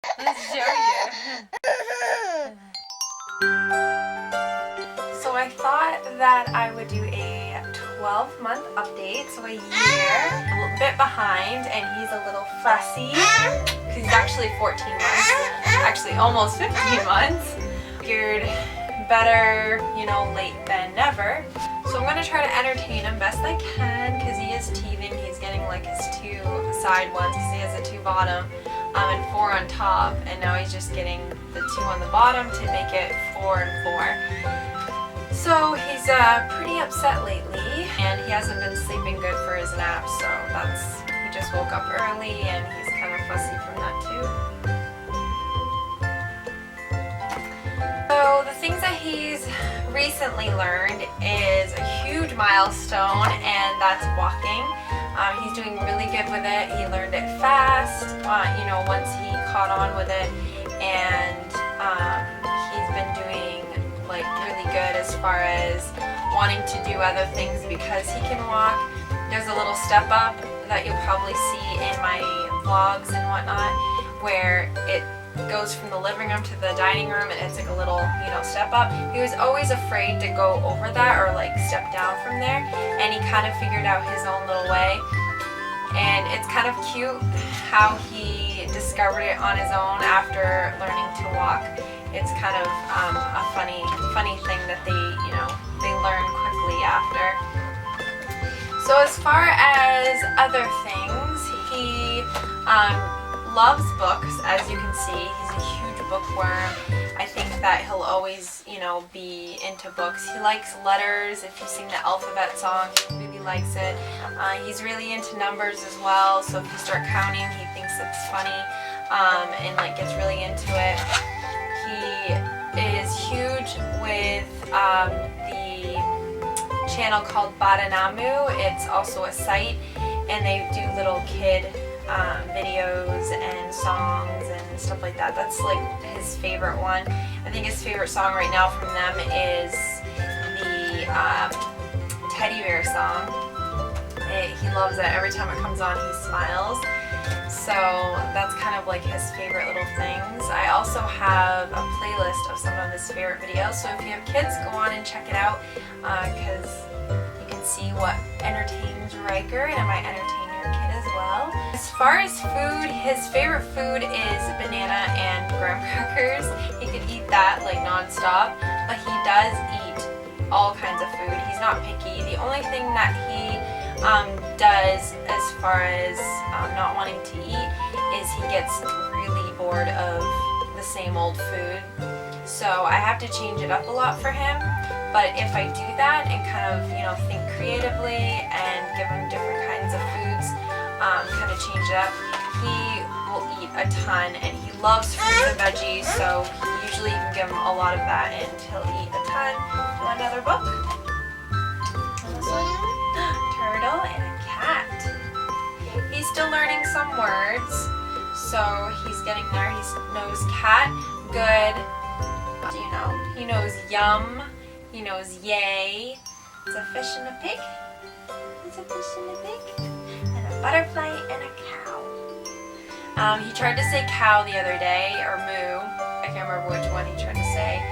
Let's show you. So I thought that I would do a 12-month update, so a year, a bit behind, and he's a little fussy. He's actually 14 months, actually almost 15 months. Figured better, late than never. So I'm going to try to entertain him best I can because he is teething. He's getting like his 2 side ones because he has a 2 bottom and 4 on top, and now he's just getting the 2 on the bottom to make it 4 and 4. So he's pretty upset lately, and he hasn't been sleeping good for his naps, so he just woke up early and he's kind of fussy from that too. So the things that he's recently learned is a huge milestone, and that's walking. He's doing really good with it. He learned it fast, once he caught on with it, and he's been doing like really good as far as wanting to do other things because he can walk. There's a little step up that you'll probably see in my vlogs and whatnot where it goes from the living room to the dining room, and it's like a little step up. He was always afraid to go over that or like step down from there, and he kind of figured out his own little way, and it's kind of cute how he discovered it on his own after learning to walk. It's kind of a funny thing that they learn quickly after. So as far as other things, he loves books. As you can see, he's a huge bookworm. I think that he'll always, be into books. He likes letters. If you sing the alphabet song, he really likes it. He's really into numbers as well. So if you start counting, he thinks it's funny and gets really into it. He is huge with the channel called Badanamu. It's also a site, and they do little kid videos and songs and stuff like that. That's like his favorite one. I think his favorite song right now from them is the teddy bear song. He loves it. Every time it comes on, he smiles. So that's kind of like his favorite little things. I also have a playlist of some of his favorite videos, so if you have kids, go on and check it out because you can see what entertains Riker, and it might entertain your kid as well. As far as food, his favorite food is banana and graham crackers. He could eat that like non-stop, but he does eat all kinds of food. He's not picky. The only thing that he does as far as not wanting to eat is he gets really bored of the same old food. So I have to change it up a lot for him, but if I do that and kind of think creatively and give him different kinds of foods, kind of change it up, he will eat a ton, and he loves fruits and veggies, so usually you can give him a lot of that and he'll eat a ton. Do another book? This one? Turtle and a cat. He's still learning some words, so he's getting there. He knows cat, good. He knows yum. He knows yay. It's a fish and a pig. It's a fish and a pig. And a butterfly and a cow. He tried to say cow the other day, or moo. I can't remember which one he tried to say.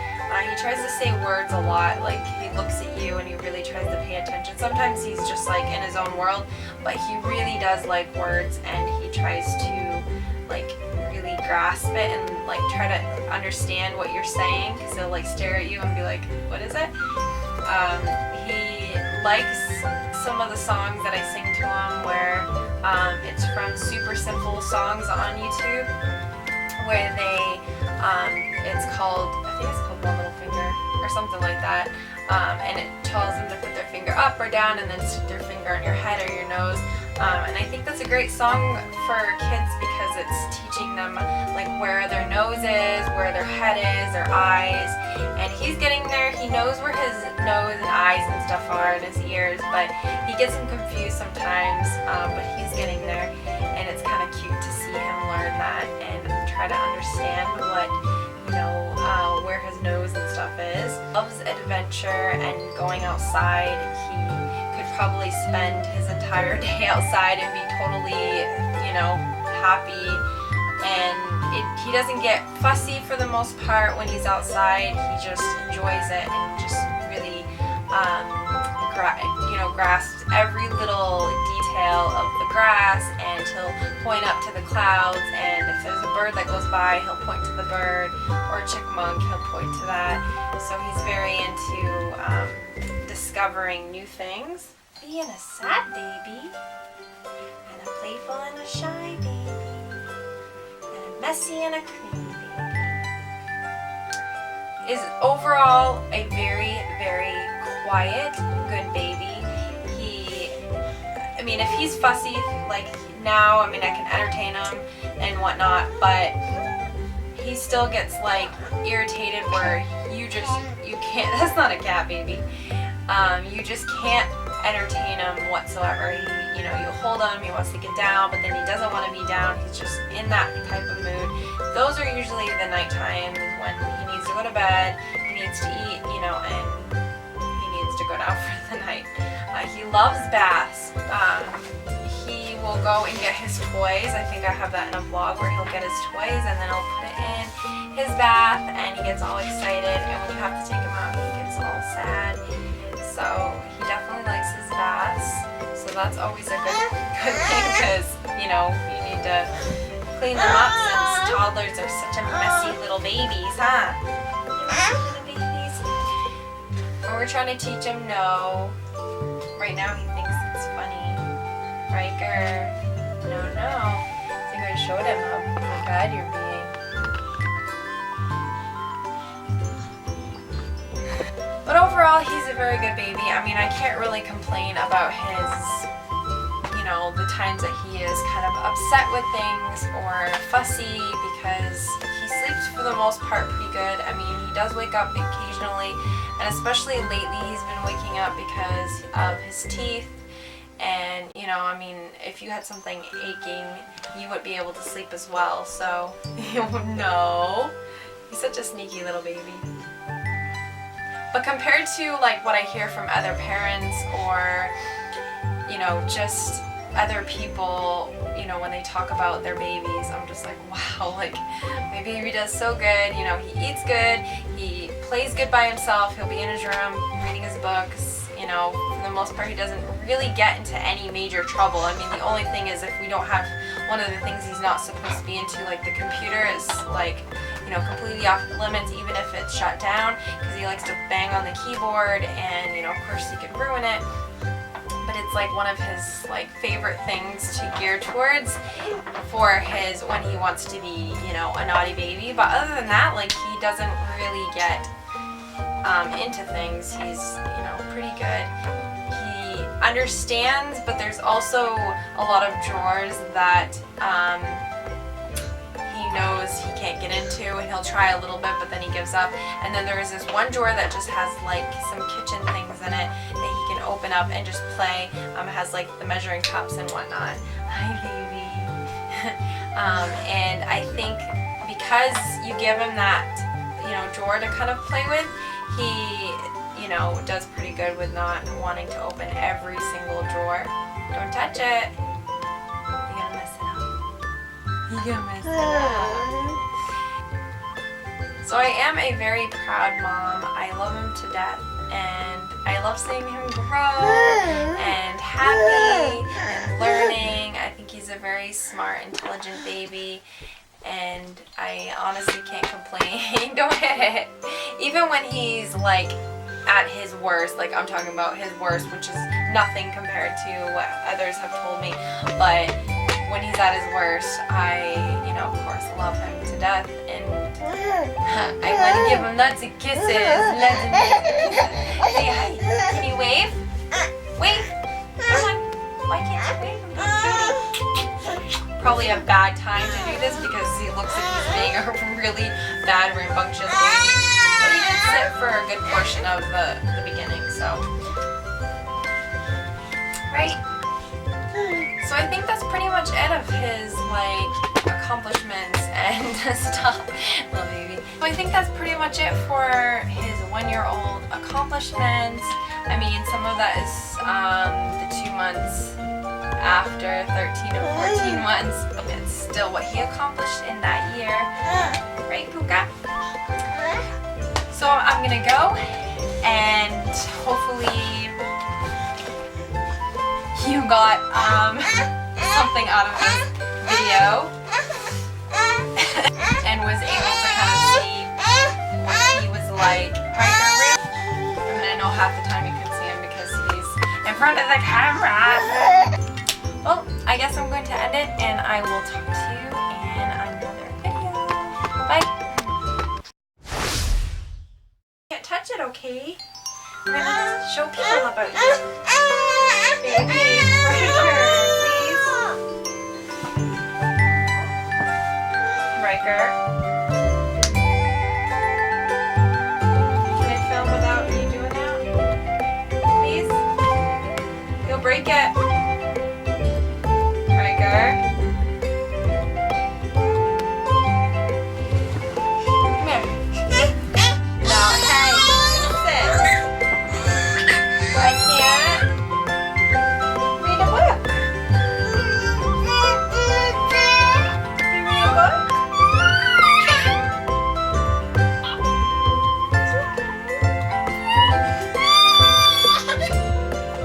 He tries to say words a lot, like he looks at you and he really tries to pay attention. Sometimes he's just like in his own world, but he really does like words, and he tries to really grasp it and try to understand what you're saying, because he'll stare at you and be like, what is it? He likes some of the songs that I sing to him where it's from Super Simple Songs on YouTube, where it's called, I think it's called One Little Finger or something like that, and it tells them to put their finger up or down and then stick their finger on your head or your nose, and I think that's a great song for kids because it's teaching them where their nose is, where their head is, their eyes, and he's getting there. He knows where his nose and eyes and stuff are, and his ears, but he gets them confused sometimes, but he's getting there, and it's kind of cute to see him learn that and try to understand what where his nose and stuff is. Loves adventure and going outside. He could probably spend his entire day outside and be totally, happy and he doesn't get fussy for the most part when he's outside. He just enjoys it and just really grasps every little detail of the grass, and he'll point up to the clouds, and if there's a bird that goes by, he'll point to the bird, or a chipmunk, he'll point to that. So he's very into discovering new things. Being a sad baby, and a playful and a shy baby, and a messy and a clean baby. Is overall a very, very quiet, good baby. I mean, if he's fussy, like now, I mean, I can entertain him and whatnot, but he still gets like irritated where you can't, that's not a cat baby, you just can't entertain him whatsoever. You hold him, he wants to get down, but then he doesn't want to be down, he's just in that type of mood. Those are usually the night times when he needs to go to bed, he needs to eat, and he needs to go down for the night. He loves baths. He will go and get his toys. I think I have that in a vlog where he'll get his toys and then he'll put it in his bath and he gets all excited, and when you have to take him out he gets all sad. So he definitely likes his baths. So that's always a good thing, because you need to clean them up since toddlers are such a messy little babies, huh? Messy little babies. And we're trying to teach him no. Right now he thinks it's funny. Riker, no. So I'm going to show him how bad you're being. But overall, he's a very good baby. I mean, I can't really complain about his, the times that he is kind of upset with things or fussy, because he sleeps for the most part pretty good. I mean, he does wake up occasionally, and especially lately he's been waking up because of his teeth. And I mean, if you had something aching, you would be able to sleep as well. So no, he's such a sneaky little baby. But compared to like what I hear from other parents, or just other people, when they talk about their babies, I'm just like, wow, like my baby does so good. He eats good, he plays good by himself, he'll be in his room reading his books. For the most part, he doesn't really get into any major trouble. I mean, the only thing is if we don't have one of the things he's not supposed to be into, like the computer is like, completely off limits, even if it's shut down, because he likes to bang on the keyboard, and of course he could ruin it. But it's like one of his like favorite things to gear towards for his, when he wants to be, a naughty baby. But other than that, like he doesn't really get into things. He's pretty good. He understands, but there's also a lot of drawers that he knows he can't get into, and he'll try a little bit, but then he gives up. And then there is this one drawer that just has like some kitchen things in it that he can open up and just play. It has like the measuring cups and whatnot. Hi, baby. And I think because you give him that drawer to kind of play with, he does pretty good with not wanting to open every single drawer. Don't touch it. You're gonna mess it up. You're gonna mess it up. So I am a very proud mom. I love him to death, and I love seeing him grow and happy and learning. I think he's a very smart, intelligent baby, and I honestly can't complain. Don't hit it. Even when he's like at his worst, like I'm talking about his worst, which is nothing compared to what others have told me, but when he's at his worst, I, of course, love him to death, and I want to give him lots of kisses. Say hi. Can you wave? Wave. Come on. Why can't you wave? Probably a bad time to do this because he looks like he's being a really bad, rambunctious baby. But he did sit for a good portion of the beginning, so. Right? So I think that's pretty much it of his, like, accomplishments and stuff. Little baby. So I think that's pretty much it for his 1-year-old accomplishments. I mean, some of that is the 2 months after 13 or 14 months. It's still what he accomplished in that year. Right, Puka? So I'm gonna go and hopefully you got something out of this video and was able to kind of see what he was like. Right, I mean, I know half the time you can see him because he's in front of the camera. Well, I guess I'm going to end it and I will talk to you in another video. Bye. Can't touch it, okay? I'm gonna show people about you. Baby, right here, please. Riker. Can I film without you doing that? Please? You'll break it. Riker. Come here. No, hey, sit. I can't. Read a book. Can you read a book?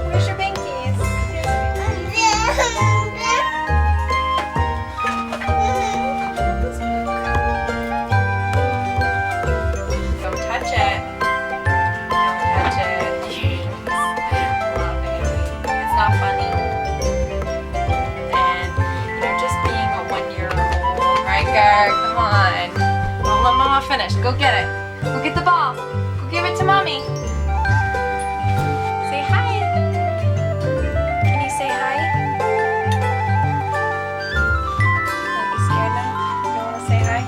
Where's your binkies? Don't touch it. Don't touch it. It's not funny. And you're just being a 1-year-old. Riker, come on. Well, let Mama finish. Go get it. Go get the ball. Go give it to Mommy. Say hi. Can you say hi? Don't be scared now. You don't want to say hi?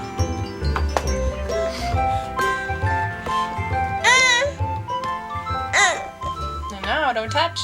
No, don't touch.